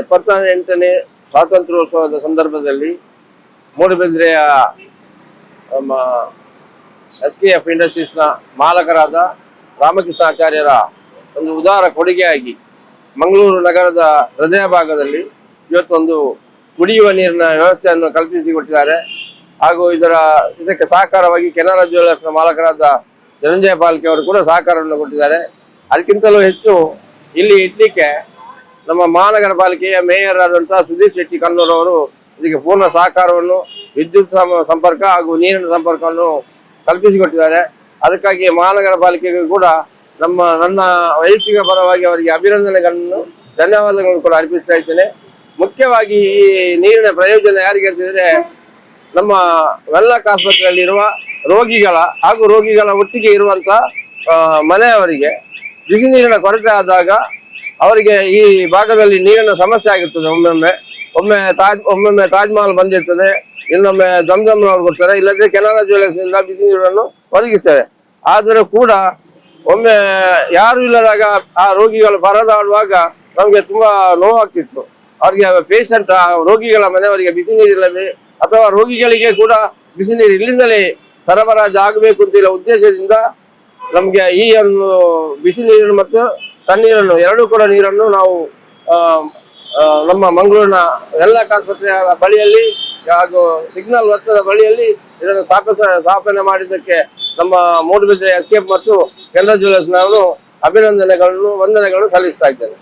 78ನೇ ಸ್ವಾತಂತ್ರ್ಯೋತ್ಸವದ ಸಂದರ್ಭದಲ್ಲಿ ಮೂಡುಬಿದಿರೆಯ ನಮ್ಮ SKF ಇಂಡಸ್ಟ್ರೀಸ್ನ ಮಾಲಕರಾದ ರಾಮಕೃಷ್ಣಾಚಾರ್ಯರ ಒಂದು ಉದಾರ ಕೊಡುಗೆಯಾಗಿ ಮಂಗಳೂರು ನಗರದ ಹೃದಯ ಭಾಗದಲ್ಲಿ ಇವತ್ತೊಂದು ಕುಡಿಯುವ ನೀರಿನ ವ್ಯವಸ್ಥೆಯನ್ನು ಕಲ್ಪಿಸಿಕೊಟ್ಟಿದ್ದಾರೆ. ಹಾಗೂ ಇದಕ್ಕೆ ಸಹಕಾರವಾಗಿ ಕೆನರಾ ಜ್ಯುವೆಲರ್ಸ್ನ ಮಾಲಕರಾದ ಧನಂಜಯ ಪಾಲ್ಕೆ ಅವರು ಕೂಡ ಸಹಕಾರವನ್ನು ಕೊಟ್ಟಿದ್ದಾರೆ. ಅದಕ್ಕಿಂತಲೂ ಹೆಚ್ಚು ಇಲ್ಲಿ ಇಡ್ಲಿಕ್ಕೆ ನಮ್ಮ ಮಹಾನಗರ ಪಾಲಿಕೆಯ ಮೇಯರ್ ಆದಂತಹ ಸುಧೀರ್ ಶೆಟ್ಟಿ ಕನ್ನೂರ್ ಅವರು ಇದಕ್ಕೆ ಪೂರ್ಣ ಸಹಕಾರವನ್ನು, ವಿದ್ಯುತ್ ಸಂಪರ್ಕ ಹಾಗೂ ನೀರಿನ ಸಂಪರ್ಕವನ್ನು ಕಲ್ಪಿಸಿಕೊಟ್ಟಿದ್ದಾರೆ. ಅದಕ್ಕಾಗಿ ಮಹಾನಗರ ಪಾಲಿಕೆಗೂ ಕೂಡ ನನ್ನ ವೈಯಕ್ತಿಕ ಪರವಾಗಿ ಅವರಿಗೆ ಅಭಿನಂದನೆಗಳನ್ನು, ಧನ್ಯವಾದಗಳನ್ನು ಕೂಡ ಅರ್ಪಿಸ್ತಾ ಇದ್ದೇನೆ. ಮುಖ್ಯವಾಗಿ ಈ ನೀರಿನ ಪ್ರಯೋಜನ ಯಾರಿಗೆ ಅಂತಿದ್ರೆ, ನಮ್ಮ ವೆನ್ಲಾಕ್ ಆಸ್ಪತ್ರೆಯಲ್ಲಿರುವ ರೋಗಿಗಳ ಹಾಗೂ ರೋಗಿಗಳ ಒಟ್ಟಿಗೆ ಇರುವಂತ ಮನೆಯವರಿಗೆ ಬಿಸಿ ನೀರಿನ ಕೊರತೆ ಆದಾಗ ಅವರಿಗೆ ಈ ಭಾಗದಲ್ಲಿ ನೀರಿನ ಸಮಸ್ಯೆ ಆಗಿರ್ತದೆ. ಒಮ್ಮೊಮ್ಮೆ ತಾಜ್ ಮಹಲ್ ಬಂದಿರ್ತದೆ, ಇನ್ನೊಮ್ಮೆ ಜಮ್ಜಮ್ನವ್ರು ಕೊಡ್ತಾರೆ, ಇಲ್ಲದ್ರೆ ಕೆನರಾ ಜ್ಯುವೆಲರ್ಸ್ ನಿಂದ ಬಿಸಿ ನೀರನ್ನು ಒದಗಿಸ್ತೇವೆ. ಆದರೂ ಕೂಡ ಒಮ್ಮೆ ಯಾರು ಇಲ್ಲದಾಗ ಆ ರೋಗಿಗಳು ಪರದಾಡುವಾಗ ನಮಗೆ ತುಂಬಾ ನೋವಾಗ್ತಿತ್ತು. ಅವರಿಗೆ ಪೇಷಂಟ್, ರೋಗಿಗಳ ಮನೆಯವರಿಗೆ ಬಿಸಿ ನೀರಿಲ್ಲದೆ ಅಥವಾ ರೋಗಿಗಳಿಗೆ ಕೂಡ ಬಿಸಿ ನೀರು ಇಲ್ಲಿಂದಲೇ ಸರಬರಾಜು ಆಗಬೇಕು ಅಂತಿಲ್ಲ ಉದ್ದೇಶದಿಂದ ನಮಗೆ ಈ ಒಂದು ಬಿಸಿ ನೀರನ್ನು ಮತ್ತು ತಣ್ಣೀರನ್ನು ಎರಡೂ ಕೂಡ ನೀರನ್ನು ನಾವು ನಮ್ಮ ಮಂಗಳೂರಿನ ವೆನ್ಲಾಕ್ ಆಸ್ಪತ್ರೆಯ ಬಳಿಯಲ್ಲಿ ಹಾಗೂ ಸಿಗ್ನಲ್ ವೃತ್ತದ ಬಳಿಯಲ್ಲಿ ಇದನ್ನು ಸ್ಥಾಪನೆ ಮಾಡಿದ್ದಕ್ಕೆ ನಮ್ಮ ಮೂಡುಬಿದಿರೆ SKF ಮತ್ತು ಕೆನರಾ ಜ್ಯುವೆಲರ್ಸ್ನವರು ವಂದನೆಗಳನ್ನು ಸಲ್ಲಿಸ್ತಾ ಇದ್ದೇನೆ.